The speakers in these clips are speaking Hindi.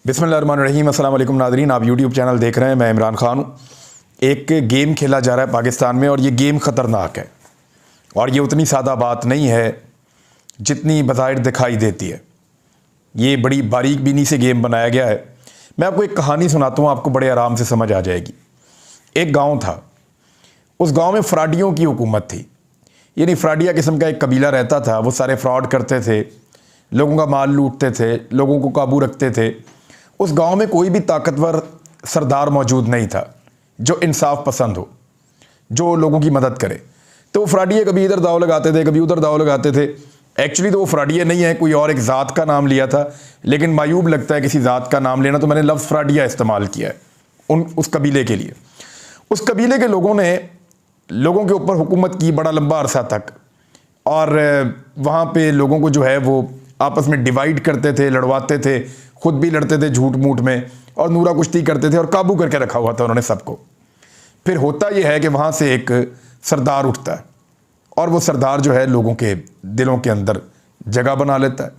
बिस्मिल्लाहिर्रहमानिर्रहीम। अस्सलाम वालेकुम नाज़रीन, आप यूट्यूब चैनल देख रहे हैं। मैं इमरान खान हूँ। एक गेम खेला जा रहा है पाकिस्तान में और ये गेम ख़तरनाक है और ये उतनी सादा बात नहीं है जितनी बज़ाहिर दिखाई देती है। ये बड़ी बारीक बीनी से गेम बनाया गया है। मैं आपको एक कहानी सुनाता हूँ, आपको बड़े आराम से समझ आ जाएगी। एक गाँव था, उस गाँव में फ्राडियों की हुकूमत थी, यानी फ्राडिया किस्म का एक कबीला रहता था। वो सारे फ्रॉड करते थे, लोगों का माल लूटते थे, लोगों को काबू रखते थे। उस गांव में कोई भी ताकतवर सरदार मौजूद नहीं था जो इंसाफ पसंद हो, जो लोगों की मदद करे। तो वो फ्राडिये कभी इधर दाव लगाते थे, कभी उधर दाव लगाते थे। एक्चुअली तो वो फ्राडिये नहीं है, कोई और एक ज़ात का नाम लिया था, लेकिन मायूब लगता है किसी ज़ात का नाम लेना, तो मैंने लफ्ज़ फ्राडिया इस्तेमाल किया है उस कबीले के लिए। उस कबीले के लोगों ने लोगों के ऊपर हुकूमत की बड़ा लंबा अरसा तक, और वहाँ पे लोगों को जो है वो आपस में डिवाइड करते थे, लड़वाते थे, खुद भी लड़ते थे झूठ मूठ में, और नूरा कुश्ती करते थे और काबू करके रखा हुआ था उन्होंने सबको। फिर होता यह है कि वहाँ से एक सरदार उठता है और वो सरदार जो है लोगों के दिलों के अंदर जगह बना लेता है।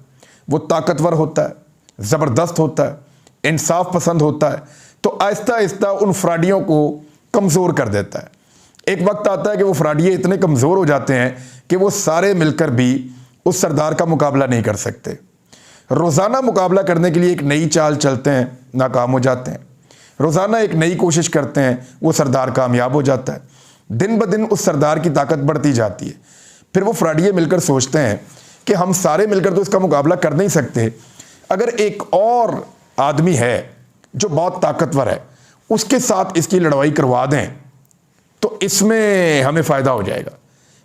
वो ताकतवर होता है, ज़बरदस्त होता है, इंसाफ पसंद होता है, तो आहिस्ता आहिस्ता उन फ्राडियों को कमज़ोर कर देता है। एक वक्त आता है कि वो फ्राडिये इतने कमज़ोर हो जाते हैं कि वो सारे मिलकर भी उस सरदार का मुकाबला नहीं कर सकते। रोज़ाना मुकाबला करने के लिए एक नई चाल चलते हैं, नाकाम हो जाते हैं। रोज़ाना एक नई कोशिश करते हैं, वो सरदार कामयाब हो जाता है। दिन ब दिन उस सरदार की ताकत बढ़ती जाती है। फिर वो फ्राडिये मिलकर सोचते हैं कि हम सारे मिलकर तो इसका मुकाबला कर नहीं सकते, अगर एक और आदमी है जो बहुत ताकतवर है, उसके साथ इसकी लड़ाई करवा दें तो इसमें हमें फ़ायदा हो जाएगा।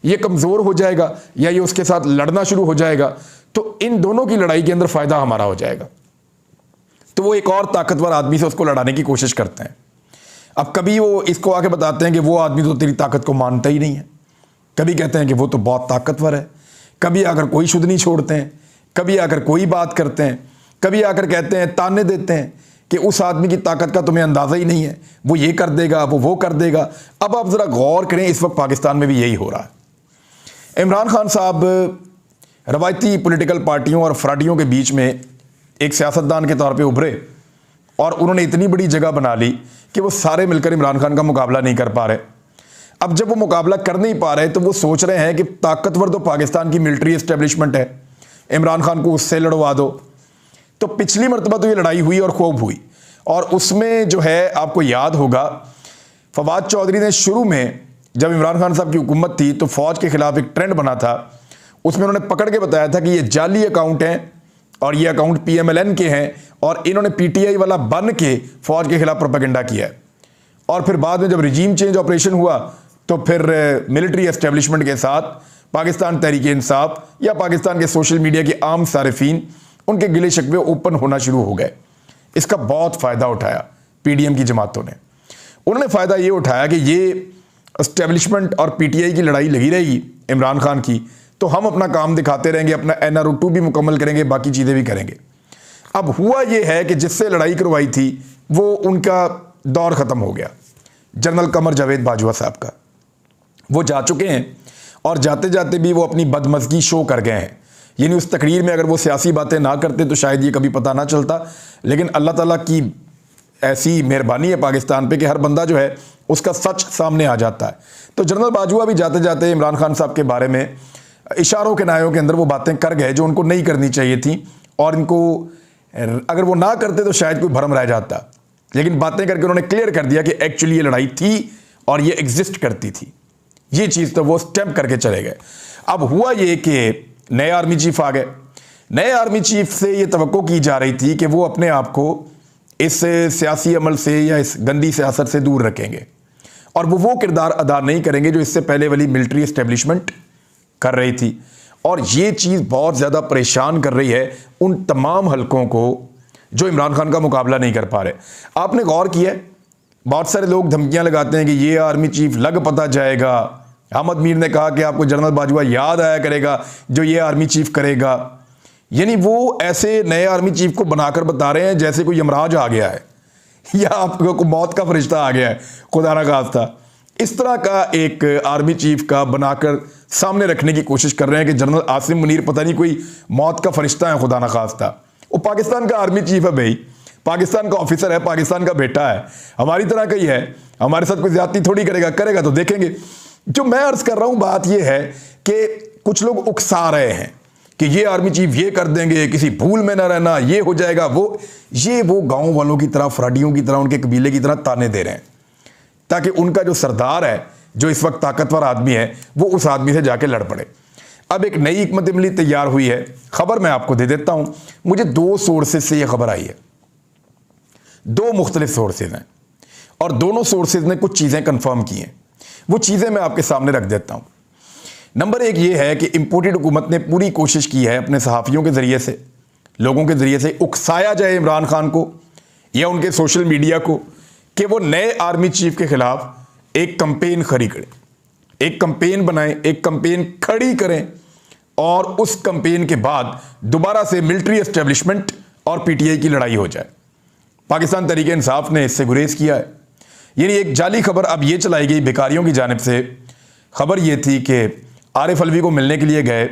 ये कमज़ोर हो जाएगा या ये उसके साथ लड़ना शुरू हो जाएगा, तो इन दोनों की लड़ाई के अंदर फ़ायदा हमारा हो जाएगा। तो वो एक और ताकतवर आदमी से उसको लड़ाने की कोशिश करते हैं। अब कभी वो इसको आके बताते हैं कि वो आदमी तो तेरी ताकत को मानता ही नहीं है, कभी कहते हैं कि वो तो बहुत ताकतवर है, कभी आकर कोई शुद्ध नहीं छोड़ते हैं, कभी आकर कोई बात करते हैं, कभी आकर कहते हैं, ताने देते हैं कि उस आदमी की ताकत का तुम्हें अंदाज़ा ही नहीं है, वो ये कर देगा, वो कर देगा। अब आप ज़रा गौर करें, इस वक्त पाकिस्तान में भी यही हो रहा है। इमरान खान साहब रवायती पॉलिटिकल पार्टियों और फ्राडियों के बीच में एक सियासतदान के तौर पे उभरे और उन्होंने इतनी बड़ी जगह बना ली कि वो सारे मिलकर इमरान खान का मुकाबला नहीं कर पा रहे। अब जब वो मुकाबला कर नहीं पा रहे तो वो सोच रहे हैं कि ताकतवर तो पाकिस्तान की मिलिट्री एस्टेब्लिशमेंट है, इमरान खान को उससे लड़वा दो। तो पिछली मरतबा तो ये लड़ाई हुई और खूब हुई, और उसमें जो है आपको याद होगा फवाद चौधरी ने शुरू में जब इमरान खान साहब की हुकूमत थी तो फ़ौज के ख़िलाफ़ एक ट्रेंड बना था। उसमें उन्होंने पकड़ के बताया था कि ये जाली अकाउंट हैं और ये अकाउंट PMLN के हैं, और इन्होंने PTI वाला बन के फ़ौज के ख़िलाफ़ प्रोपेगेंडा किया है। और फिर बाद में जब रिजीम चेंज ऑपरेशन हुआ तो फिर मिलिट्री एस्टेब्लिशमेंट के साथ पाकिस्तान तहरीक इंसाफ या पाकिस्तान के सोशल मीडिया के आम सारिफीन, उनके गिले शिकवे ओपन होना शुरू हो गए। इसका बहुत फ़ायदा उठाया PDM की जमातों ने। उन्होंने फ़ायदा ये उठाया कि ये एस्टेब्लिशमेंट और PTI की लड़ाई लगी रहेगी इमरान खान की, तो हम अपना काम दिखाते रहेंगे, अपना NRO2 भी मुकम्मल करेंगे, बाकी चीज़ें भी करेंगे। अब हुआ ये है कि जिससे लड़ाई करवाई थी वो उनका दौर ख़त्म हो गया। जनरल कमर जावेद बाजवा साहब का, वो जा चुके हैं और जाते जाते भी वो अपनी बदमज़गी शो कर गए हैं। यानी उस तकरीर में अगर वो सियासी बातें ना करते तो शायद ये कभी पता ना चलता, लेकिन अल्लाह ताला की ऐसी मेहरबानी है पाकिस्तान पे कि हर बंदा जो है उसका सच सामने आ जाता है। तो जनरल बाजवा भी जाते जाते इमरान खान साहब के बारे में इशारों के नायों के अंदर वो बातें कर गए जो उनको नहीं करनी चाहिए थी, और इनको अगर वो ना करते तो शायद कोई भरम रह जाता, लेकिन बातें करके उन्होंने क्लियर कर दिया कि एक्चुअली ये लड़ाई थी और ये एग्जिस्ट करती थी। ये चीज़ तो वो स्टैम्प करके चले गए। अब हुआ ये कि नए आर्मी चीफ आ गए। नए आर्मी चीफ से ये तवक्को की जा रही थी कि वो अपने आप को इस सियासी अमल से या इस गंदी सियासत से दूर रखेंगे और वो किरदार अदा नहीं करेंगे जो इससे पहले वाली मिलिट्री एस्टेब्लिशमेंट कर रही थी। और ये चीज़ बहुत ज़्यादा परेशान कर रही है उन तमाम हलकों को जो इमरान खान का मुकाबला नहीं कर पा रहे। आपने गौर किया, बहुत सारे लोग धमकियां लगाते हैं कि ये आर्मी चीफ लग पता जाएगा। अहमद मीर ने कहा कि आपको जनरल बाजवा याद आया करेगा जो ये आर्मी चीफ करेगा। यानी वो ऐसे नए आर्मी चीफ को बनाकर बता रहे हैं जैसे कोई यमराज आ गया है या आपको मौत का फरिश्ता आ गया है, खुदा ना खास्ता। इस तरह का एक आर्मी चीफ का बनाकर सामने रखने की कोशिश कर रहे हैं कि जनरल आसिम मुनीर पता नहीं कोई मौत का फरिश्ता है, खुदा ना खास्ता। वो पाकिस्तान का आर्मी चीफ है भाई, पाकिस्तान का ऑफिसर है, पाकिस्तान का बेटा है, हमारी तरह का ही है, हमारे साथ कोई ज्यादती थोड़ी करेगा, करेगा तो देखेंगे। जो मैं अर्ज कर रहा हूं बात यह है कि कुछ लोग उकसा रहे हैं कि ये आर्मी चीफ ये कर देंगे, किसी भूल में ना रहना, ये हो जाएगा, वो गांव वालों की तरह, फ्राडियों की तरह, उनके कबीले की तरह ताने दे रहे हैं ताकि उनका जो सरदार है, जो इस वक्त ताकतवर आदमी है, वो उस आदमी से जाके लड़ पड़े। अब एक नई हिकमत अमली तैयार हुई है। खबर मैं आपको दे देता हूं, मुझे 2 सोर्सेज से यह खबर आई है, 2 मुख्तलिफ सोर्सेज हैं और दोनों सोर्सेज ने कुछ चीजें कंफर्म की हैं। वो चीजें मैं आपके सामने रख देता हूं। नंबर 1 ये है कि इंपोर्टेड हुकूमत ने पूरी कोशिश की है अपने सहाफ़ियों के ज़रिए से, लोगों के ज़रिए से उकसाया जाए इमरान खान को या उनके सोशल मीडिया को कि वो नए आर्मी चीफ के खिलाफ एक कंपेन खड़ी करें, एक कंपेन बनाएं, एक कंपेन खड़ी करें और उस कंपेन के बाद दोबारा से मिलिट्री एस्टेब्लिशमेंट और पीटीआई की लड़ाई हो जाए। पाकिस्तान तहरीक इंसाफ ने इससे गुरेज किया है। यानी एक जाली खबर अब ये चलाई गई बेकारियों की जानिब से। खबर ये थी कि आरिफ अलवी को मिलने के लिए गए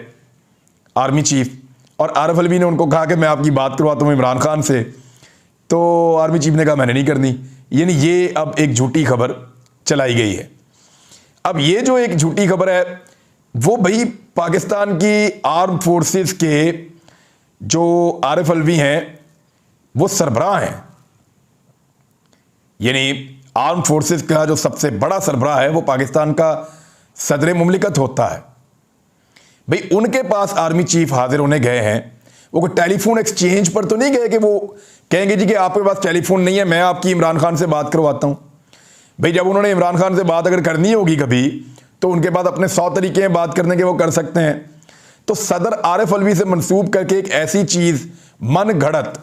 आर्मी चीफ और आरिफ अलवी ने उनको कहा कि मैं आपकी बात करवाता हूँ इमरान खान से, तो आर्मी चीफ ने कहा मैंने नहीं करनी। यानी ये अब एक झूठी खबर चलाई गई है। अब ये जो एक झूठी खबर है वो भाई पाकिस्तान की आर्म फोर्सेस के जो आरिफ अलवी हैं वो सरबराह हैं। यानी आर्म फोर्सेस का जो सबसे बड़ा सरबराह है वो पाकिस्तान का सदर मुमलिकत होता है। भाई उनके पास आर्मी चीफ हाजिर होने गए हैं, वो कोई टेलीफोन एक्सचेंज पर तो नहीं गए कि वो कहेंगे जी कि आपके पास टेलीफोन नहीं है, मैं आपकी इमरान खान से बात करवाता हूं। भाई जब उन्होंने इमरान खान से बात अगर करनी होगी कभी तो उनके पास अपने 100 तरीके हैं बात करने के, वो कर सकते हैं। तो सदर आरिफ अलवी से मंसूब करके एक ऐसी चीज मन घड़त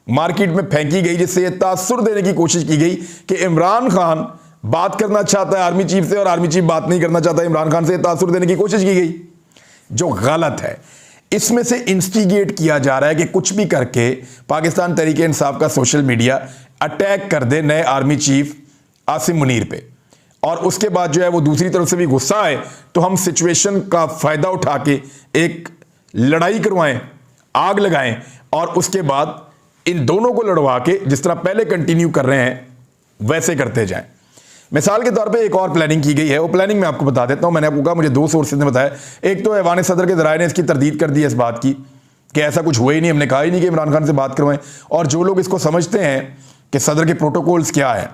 मार्केट में फेंकी गई जिससे यह तासुर देने की कोशिश की गई कि इमरान खान बात करना चाहता है आर्मी चीफ से और आर्मी चीफ बात नहीं करना चाहता इमरान खान से, तासुर देने की कोशिश की गई, जो गलत है। इसमें से इंस्टिगेट किया जा रहा है कि कुछ भी करके पाकिस्तान तहरीक इंसाफ का सोशल मीडिया अटैक कर दे नए आर्मी चीफ आसिम मुनीर पे, और उसके बाद जो है वो दूसरी तरफ से भी गुस्सा आए तो हम सिचुएशन का फायदा उठा के एक लड़ाई करवाएं, आग लगाएं और उसके बाद इन दोनों को लड़वा के जिस तरह पहले कंटिन्यू कर रहे हैं वैसे करते जाएं। मिसाल के तौर पे एक और प्लानिंग की गई है, वो प्लानिंग मैं आपको बता देता हूं। मैंने आपको कहा मुझे 2 सोर्सेज ने बताया। एक तो ऐवान सदर के ज़राए ने इसकी तरदीद कर दी है इस बात की कि ऐसा कुछ हुआ ही नहीं, हमने कहा ही नहीं कि इमरान खान से बात करवाएं। और जो लोग इसको समझते हैं कि सदर के प्रोटोकॉल्स क्या है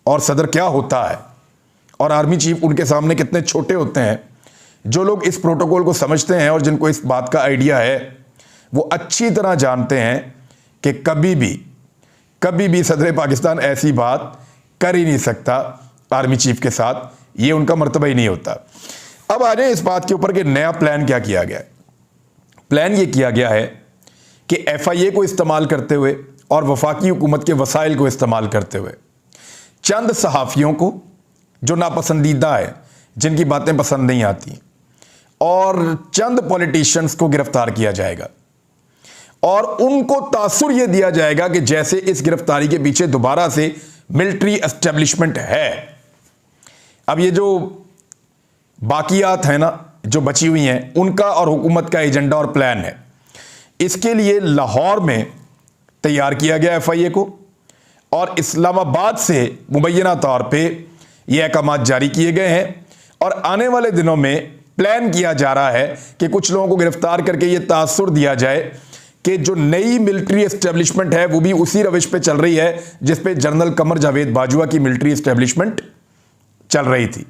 और सदर क्या होता है और आर्मी चीफ उनके सामने कितने छोटे होते हैं, जो लोग इस प्रोटोकॉल को समझते हैं और जिनको इस बात का आइडिया है वो अच्छी तरह जानते हैं कि कभी भी सदर पाकिस्तान ऐसी बात कर ही नहीं सकता आर्मी चीफ के साथ, ये उनका मर्तबा ही नहीं होता। अब आ जाए इस बात के ऊपर कि नया प्लान क्या किया गया है। प्लान ये किया गया है कि FIA को इस्तेमाल करते हुए और वफाकी हुकूमत के वसाइल को इस्तेमाल करते हुए चंद सहाफ़ियों को जो नापसंदीदा है, जिनकी बातें पसंद नहीं आती, और चंद पॉलिटिशियंस को गिरफ्तार किया जाएगा और उनको तासुर यह दिया जाएगा कि जैसे इस गिरफ्तारी के पीछे दोबारा से मिलिट्री एस्टेब्लिशमेंट है। अब ये जो बाकियात है ना जो बची हुई हैं, उनका और हुकूमत का एजेंडा और प्लान है। इसके लिए लाहौर में तैयार किया गया FIA को और इस्लामाबाद से मुबैना तौर पे ये अहकाम जारी किए गए हैं और आने वाले दिनों में प्लान किया जा रहा है कि कुछ लोगों को गिरफ्तार करके ये तासुर दिया जाए कि जो नई मिलिट्री एस्टेब्लिशमेंट है वो भी उसी रविश पे चल रही है जिस पे जनरल कमर जावेद बाजवा की मिलिट्री एस्टेब्लिशमेंट चल रही थी।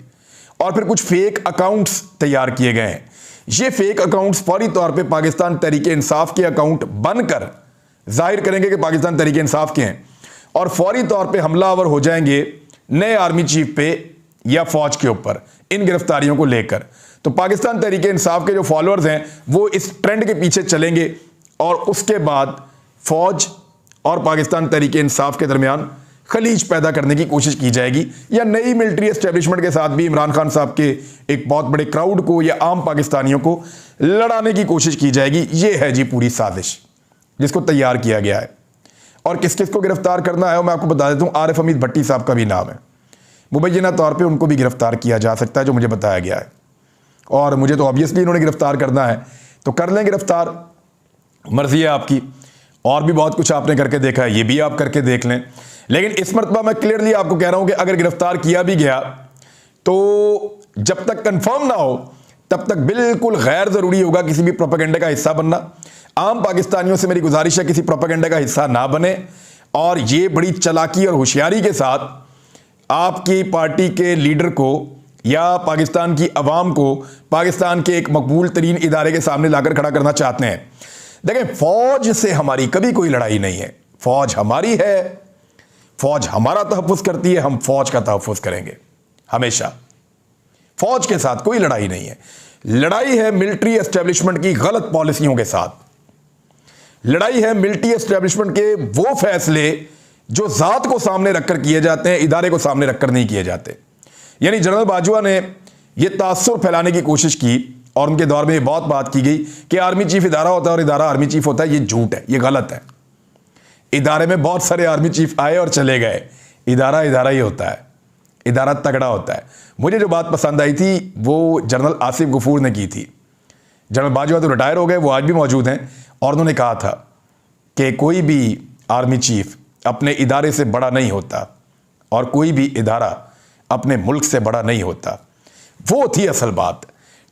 और फिर कुछ फेक अकाउंट्स तैयार किए गए हैं। ये फेक अकाउंट्स फौरी तौर पे पाकिस्तान तहरीक इंसाफ के अकाउंट बनकर जाहिर करेंगे कि पाकिस्तान तहरीक इंसाफ के हैं और फौरी तौर पे हमलावर हो जाएंगे नए आर्मी चीफ पे या फौज के ऊपर इन गिरफ्तारियों को लेकर। तो पाकिस्तान तहरीक इंसाफ के जो फॉलोअर्स हैं वो इस ट्रेंड के पीछे चलेंगे और उसके बाद फौज और पाकिस्तान तहरीक इंसाफ के दरमियान खलीज पैदा करने की कोशिश की जाएगी या नई मिलिट्री एस्टेब्लिशमेंट के साथ भी इमरान खान साहब के एक बहुत बड़े क्राउड को या आम पाकिस्तानियों को लड़ाने की कोशिश की जाएगी। ये है जी पूरी साजिश जिसको तैयार किया गया है। और किस किस को गिरफ्तार करना है मैं आपको बता देता हूं। आरिफ हमीद भट्टी साहब का भी नाम है, मुबैना तौर पर उनको भी गिरफ्तार किया जा सकता है जो मुझे बताया गया है। और मुझे तो ऑब्वियसली इन्होंने गिरफ्तार करना है तो कर लें गिरफ्तार, मर्जी है आपकी। और भी बहुत कुछ आपने करके देखा है, ये भी आप करके देख लें। लेकिन इस मरतबा मैं क्लियरली आपको कह रहा हूं कि अगर गिरफ्तार किया भी गया तो जब तक कंफर्म ना हो तब तक बिल्कुल गैर जरूरी होगा किसी भी प्रोपेगेंडा का हिस्सा बनना। आम पाकिस्तानियों से मेरी गुजारिश है किसी प्रोपेगेंडा का हिस्सा ना बने, और ये बड़ी चालाकी और होशियारी के साथ आपकी पार्टी के लीडर को या पाकिस्तान की अवाम को पाकिस्तान के एक मकबूल तरीन इदारे के सामने लाकर खड़ा करना चाहते हैं। देखें, फौज से हमारी कभी कोई लड़ाई नहीं है, फौज हमारी है, फौज हमारा तहफ़्फ़ुज़ करती है, हम फौज का तहफ़्फ़ुज़ करेंगे हमेशा। फौज के साथ कोई लड़ाई नहीं है। लड़ाई है मिलिट्री एस्टेब्लिशमेंट की गलत पॉलिसियों के साथ, लड़ाई है मिलिट्री एस्टेब्लिशमेंट के वो फैसले जो जात को सामने रखकर किए जाते हैं, इदारे को सामने रखकर नहीं किए जाते। यानी जनरल बाजवा ने यह तासुर फैलाने की कोशिश की और उनके दौर में ये बहुत बात की गई कि आर्मी चीफ इदारा होता है और इदारा आर्मी चीफ होता है। ये झूठ है, ये गलत है। इदारे में बहुत सारे आर्मी चीफ आए और चले गए, इदारा इदारा ही होता है, इदारा तगड़ा होता है। मुझे जो बात पसंद आई थी वो जनरल आसिफ गफूर ने की थी। जनरल बाजवा तो रिटायर हो गए, वो आज भी मौजूद हैं, और उन्होंने कहा था कि कोई भी आर्मी चीफ अपने इदारे से बड़ा नहीं होता और कोई भी इदारा अपने मुल्क से बड़ा नहीं होता। वो थी असल बात।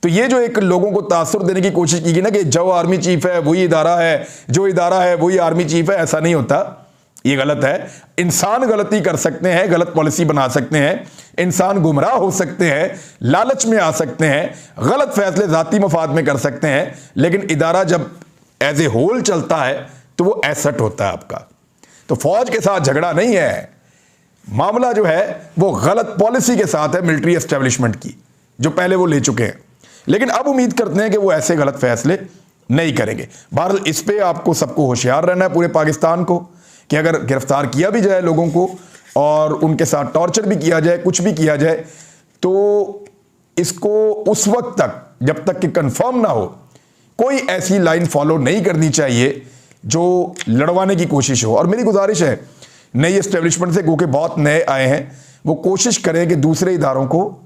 तो ये जो एक लोगों को तासुर देने की कोशिश की गई ना कि जो आर्मी चीफ है वही इदारा है, जो इदारा है वही आर्मी चीफ है, ऐसा नहीं होता, ये गलत है। इंसान गलती कर सकते हैं, गलत पॉलिसी बना सकते हैं, इंसान गुमराह हो सकते हैं, लालच में आ सकते हैं, गलत फैसले जाती मफाद में कर सकते हैं, लेकिन इदारा जब एज ए होल चलता है तो वो एसेट होता है आपका। तो फौज के साथ झगड़ा नहीं है, मामला जो है वो गलत पॉलिसी के साथ है मिलिट्री एस्टेब्लिशमेंट की, जो पहले वो ले चुके हैं। लेकिन अब उम्मीद करते हैं कि वो ऐसे गलत फैसले नहीं करेंगे। बहरहाल इस पे आपको सबको होशियार रहना है, पूरे पाकिस्तान को, कि अगर गिरफ्तार किया भी जाए लोगों को और उनके साथ टॉर्चर भी किया जाए, कुछ भी किया जाए, तो इसको उस वक्त तक जब तक कि कंफर्म ना हो कोई ऐसी लाइन फॉलो नहीं करनी चाहिए जो लड़वाने की कोशिश हो। और मेरी गुजारिश है नई एस्टेब्लिशमेंट से, क्योंकि बहुत नए आए हैं, वो कोशिश करें कि दूसरे इदारों को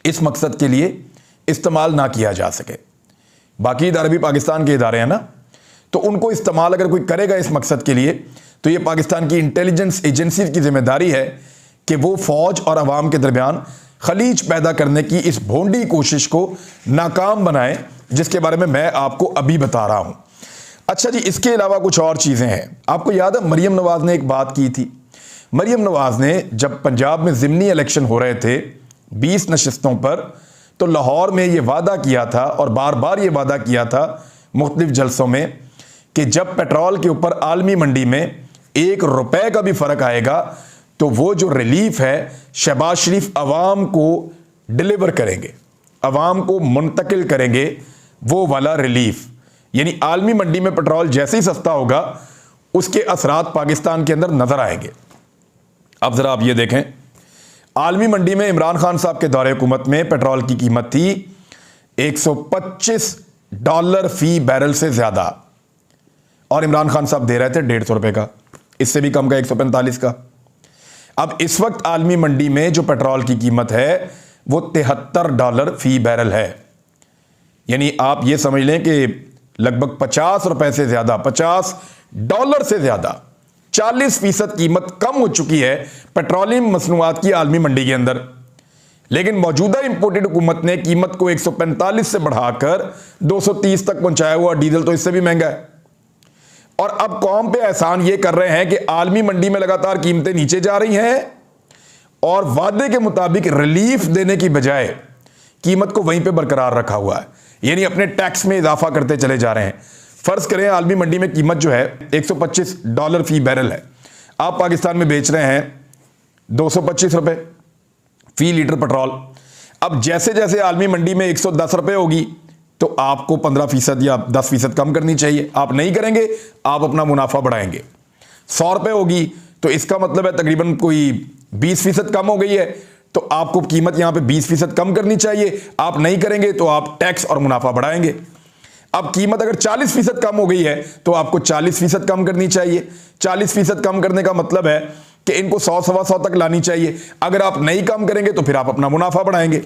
इस मकसद के लिए इस्तेमाल ना किया जा सके। बाकी इदारे भी पाकिस्तान के इदारे हैं ना, तो उनको इस्तेमाल अगर कोई करेगा इस मकसद के लिए तो ये पाकिस्तान की इंटेलिजेंस एजेंसी की जिम्मेदारी है कि वो फौज और अवाम के दरमियान खलीज पैदा करने की इस भोंडी कोशिश को नाकाम बनाए, जिसके बारे में मैं आपको अभी बता रहा हूं। अच्छा जी, इसके अलावा कुछ और चीजें हैं। आपको याद है मरियम नवाज ने एक बात की थी। मरियम नवाज ने जब पंजाब में ज़िमनी इलेक्शन हो रहे थे 20 नशिस्तों पर, तो लाहौर में ये वादा किया था और बार बार ये वादा किया था मुख्तलिफ जलसों में कि जब पेट्रोल के ऊपर आलमी मंडी में ₹1 का भी फर्क आएगा तो वो जो रिलीफ है शहबाज शरीफ अवाम को डिलीवर करेंगे, अवाम को मुंतकिल करेंगे वो वाला रिलीफ। यानी आलमी मंडी में पेट्रोल जैसे ही सस्ता होगा उसके असरात पाकिस्तान के अंदर नजर आएंगे। अब जरा आप ये देखें, आलमी मंडी में इमरान खान साहब के दौरे हुकूमत में पेट्रोल की कीमत थी $125 फी बैरल से ज्यादा, और इमरान खान साहब दे रहे थे ₹150 का, इससे भी कम का 145 का। अब इस वक्त आलमी मंडी में जो पेट्रोल की कीमत है वो $73 फी बैरल है। यानी आप ये समझ लें कि लगभग ₹50 से ज्यादा, $50 से ज्यादा, 40% कीमत कम हो चुकी है पेट्रोलियम मसनूआत की आलमी मंडी के अंदर। लेकिन मौजूदा इंपोर्टेड हुकूमत ने कीमत को 145 से बढ़ाकर 230 तक पहुंचाया हुआ। डीजल तो इससे भी महंगा है। और अब कौम पे एहसान ये कर रहे हैं कि आलमी मंडी में लगातार कीमतें नीचे जा रही हैं और वादे के मुताबिक रिलीफ देने की बजाय कीमत को वहीं पे बरकरार रखा हुआ है, यानी अपने टैक्स में इजाफा करते चले जा रहे हैं। फर्ज करें आलमी मंडी में कीमत जो है $125 फी बैरल है, आप पाकिस्तान में बेच रहे हैं ₹225 फी लीटर पेट्रोल। अब जैसे जैसे आलमी मंडी में ₹110 होगी तो आपको 15% या 10% कम करनी चाहिए। आप नहीं करेंगे, आप अपना मुनाफा बढ़ाएंगे। ₹100 होगी तो इसका मतलब है तकरीबन कोई 20% कम हो गई है, तो आपको कीमत यहां पे 20% कम करनी चाहिए। आप नहीं करेंगे तो आप टैक्स और मुनाफा बढ़ाएंगे। अब कीमत अगर 40% कम हो गई है तो आपको 40% कम करनी चाहिए। 40% कम करने का मतलब है कि इनको 100-125 तक लानी चाहिए। अगर आप नहीं कम करेंगे तो फिर आप अपना मुनाफा बढ़ाएंगे।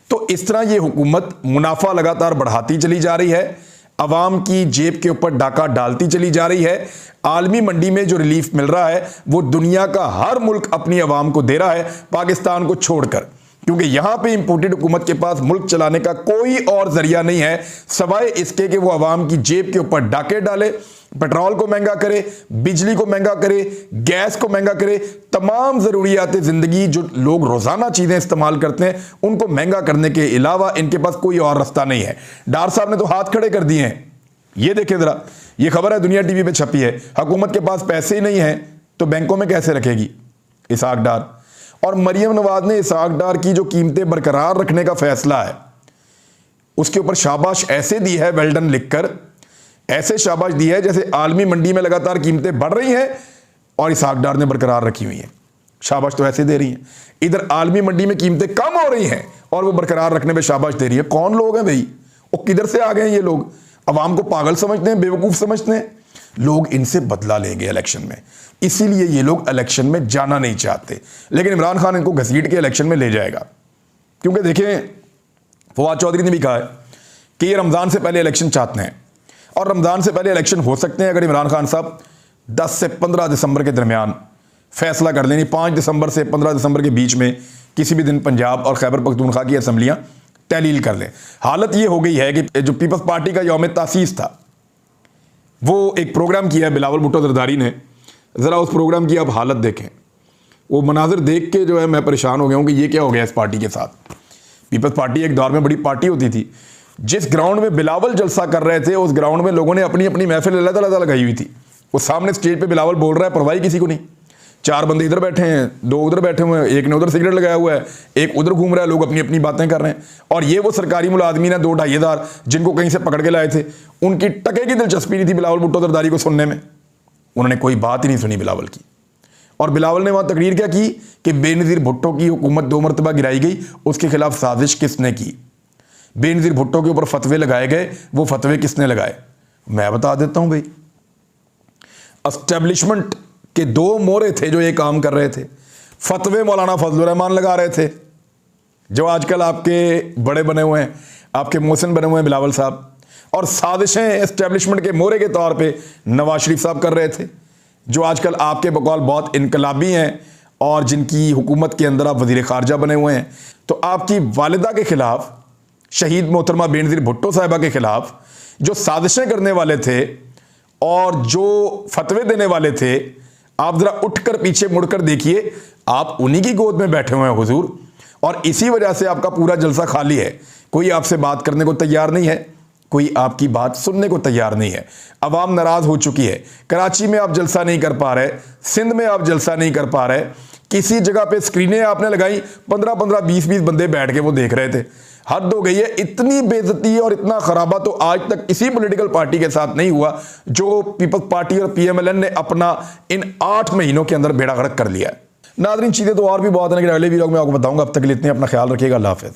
तो इस तरह ये हुकूमत मुनाफा लगातार बढ़ाती चली जा रही है। अवाम की जेब के ऊपर डाका डालती चली जा रही है। आलमी मंडी में जो रिलीफ मिल रहा है वो दुनिया का हर मुल्क अपनी अवाम को दे रहा है, पाकिस्तान को छोड़कर, क्योंकि यहां पे इंपोर्टेड हुकूमत के पास मुल्क चलाने का कोई और जरिया नहीं है सवाए इसके कि वो अवाम की जेब के ऊपर डाके डाले, पेट्रोल को महंगा करे, बिजली को महंगा करे, गैस को महंगा करे, तमाम ज़रूरियात ज़िंदगी जो लोग रोज़ाना चीज़ें इस्तेमाल करते हैं उनको महंगा करने के अलावा इनके पास कोई और रास्ता नहीं है। डार साहब ने तो हाथ खड़े कर दिए हैं। ये देखें ज़रा, ये खबर है दुनिया टीवी पे छपी है। हुकूमत के पास पैसे ही नहीं है तो बैंकों में कैसे रखेगी इसहाक डार। और मरियम नवाज ने इसहाक डार की जो कीमतें बरकरार रखने का फैसला है उसके ऊपर शाबाश ऐसे दी है, वेल्डन लिखकर ऐसे शाबाश दी है जैसे आलमी मंडी में लगातार कीमतें बढ़ रही हैं और इसहाक डार ने बरकरार रखी हुई हैं। शाबाश तो ऐसे दे रही हैं, इधर आलमी मंडी में कीमतें कम हो रही हैं और वो बरकरार रखने पे शाबाश दे रही है। कौन लोग हैं भाई, वो किधर से आ गए हैं ये लोग? अवाम को पागल समझते हैं, बेवकूफ़ समझते हैं। लोग इनसे बदला लेंगे इलेक्शन में, इसीलिए ये लोग इलेक्शन में जाना नहीं चाहते। लेकिन इमरान खान इनको घसीट के इलेक्शन में ले जाएगा, क्योंकि देखें फवाद चौधरी ने भी कहा है कि ये रमज़ान से पहले इलेक्शन चाहते हैं और रमज़ान से पहले इलेक्शन हो सकते हैं अगर इमरान खान साहब 10 से 15 दिसंबर के दरमियान फैसला कर लें। 5 दिसंबर से 15 दिसंबर के बीच में किसी भी दिन पंजाब और खैबर पख्तूनख्वा की असम्बलियाँ तहलील कर लें। हालत ये हो गई है कि जो पीपल्स पार्टी का यौम तासीस था वो एक प्रोग्राम किया है बिलावल भुट्टो जरदारी ने। ज़रा उस प्रोग्राम की आप हालत देखें, वो मनाजिर देख के जो है मैं परेशान हो गया हूँ कि ये क्या हो गया इस पार्टी के साथ। पीपल्स पार्टी एक दौर में बड़ी पार्टी होती थी। जिस ग्राउंड में बिलावल जलसा कर रहे थे उस ग्राउंड में लोगों ने अपनी अपनी महफिल अलग-अलग लगाई हुई थी। वो सामने स्टेज पे बिलावल बोल रहा है, परवाही किसी को नहीं। 4 बंदे इधर बैठे हैं, 2 उधर बैठे हुए हैं, एक ने उधर सिगरेट लगाया हुआ है, एक उधर घूम रहा है, लोग अपनी अपनी बातें कर रहे हैं। और ये वो सरकारी मुलाजमीन है 2 ढाईदार जिनको कहीं से पकड़ के लाए थे, उनकी टके की दिलचस्पी नहीं थी बिलावल भुट्टो जरदारी को सुनने में। उन्होंने कोई बात ही नहीं सुनी बिलावल की। और बिलावल ने वहाँ तकरीर क्या की कि बेनज़ीर भुट्टो की हुकूमत 2 मरतबा गिराई गई, उसके खिलाफ साजिश किसने की, बेनज़ीर भुट्टो के ऊपर फतवे लगाए गए, वो फतवे किसने लगाए। मैं बता देता हूं भाई, एस्टेब्लिशमेंट के 2 मोरे थे जो ये काम कर रहे थे। फतवे मौलाना फजलुर रहमान लगा रहे थे जो आजकल आपके बड़े बने हुए हैं, आपके मोहसिन बने हुए हैं बिलावल साहब, और साजिशें एस्टेब्लिशमेंट के मोरे के तौर पे नवाज शरीफ साहब कर रहे थे जो आजकल आपके बकौल बहुत इनकलाबी हैं और जिनकी हुकूमत के अंदर आप वज़ीर ख़ारजा बने हुए हैं। तो आपकी वालिदा के खिलाफ, शहीद मोहतरमा बेनज़ीर भुट्टो साहिबा के खिलाफ जो साजिशें करने वाले थे और जो फतवे देने वाले थे, आप ज़रा उठकर पीछे मुड़कर देखिए, आप उन्हीं की गोद में बैठे हुए हैं हुजूर। और इसी वजह से आपका पूरा जलसा खाली है। कोई आपसे बात करने को तैयार नहीं है, कोई आपकी बात सुनने को तैयार नहीं है। अवाम नाराज़ हो चुकी है। कराची में आप जलसा नहीं कर पा रहे, सिंध में आप जलसा नहीं कर पा रहे, किसी जगह पे स्क्रीनें आपने लगाई, 15-15, 20-20 बंदे बैठ के वो देख रहे थे। हद हो गई है। इतनी बेइज्जती और इतना खराबा तो आज तक किसी पॉलिटिकल पार्टी के साथ नहीं हुआ जो पीपल्स पार्टी और पीएमएलएन ने अपना इन 8 महीनों के अंदर बेड़ा गर्क कर लिया है। नाज़रीन, चीज़ें तो और भी बहुत है लेकिन अगले वीडियो में आपको बताऊंगा। अब तक के लिए इतने, अपना ख्याल रखिएगा। अल्लाह हाफ़िज़।